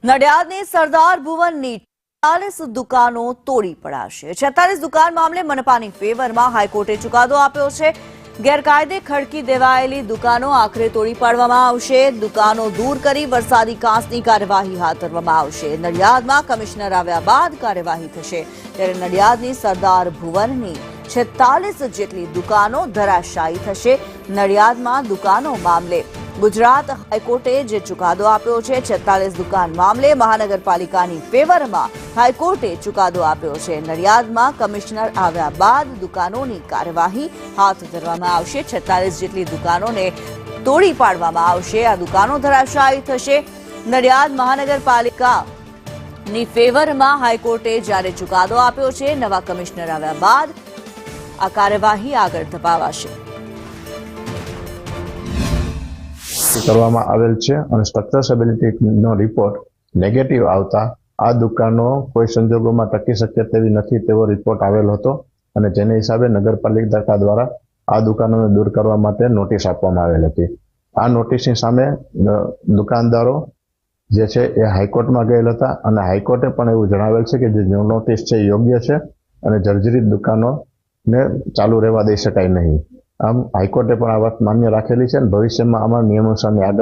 નડિયાદની સરદાર ભુવનની 40 દુકાનો તોડી પડાશે। 46 દુકાન મામલે મનપાની ફેવરમાં હાઈકોર્ટે ચુકાદો આપ્યો છે। ગેરકાયદે ખડકી દેવાયેલી દુકાનો આખરે તોડી પાડવામાં આવશે। દુકાનો દૂર કરી વરસાદી કાંસની કાર્યવાહી હાથ ધરવામાં આવશે। નડિયાદમાં કમિશનર આવ્યા બાદ કાર્યવાહી થશે। ત્યારે નડિયાદની સરદાર ભુવનની 46 જેટલી દુકાનો ધરાશાયી થશે। નડિયાદમાં દુકાનો મામલે ગુજરાત હાઈકોર્ટે જે ચુકાદો આપ્યો છે 46 દુકાન મામલે મહાનગરપાલિકાની ફેવરમાં હાઈકોર્ટે ચુકાદો આપ્યો છે। નડિયાદમાં કમિશનર આવ્યા બાદ દુકાનોની કાર્યવાહી હાથ ધરવામાં આવશે। 46 જેટલી દુકાનોને તોડી પાડવામાં આવશે। આ દુકાનો ધરાશાયી થશે। નડિયાદ મહાનગરપાલિકાની ફેવરમાં હાઈકોર્ટે જ્યારે ચુકાદો આપ્યો છે, નવા કમિશનર આવ્યા બાદ આ કાર્યવાહી આગળ ધપાવાશે। કરવામાં આવેલ છે અને સ્ટ્રક્ચરસેબિલિટીનો રિપોર્ટ નેગેટિવ આવતા આ દુકાનો કોઈ સંજોગોમાં ટકી શકે તેવી નથી તેવો રિપોર્ટ આવેલ હતો અને જેને હિસાબે નગરપાલિકા દ્વારા આ દુકાનોને દૂર કરવા માટે નોટિસ આપવામાં આવેલ હતી। આ નોટિસની સામે દુકાનદારો જે છે એ હાઈકોર્ટમાં ગયેલ હતા અને હાઈકોર્ટે પણ એવું જણાવેલ છે કે જે નોટિસ છે એ યોગ્ય છે અને જર્જરિત દુકાનોને ચાલુ રહેવા દઈ શકાય નહીં। આમ હાઈકોર્ટે પણ આ વાત માન્ય રાખેલી છે અને ભવિષ્યમાં આમાં નિયમાનુસારની આગળ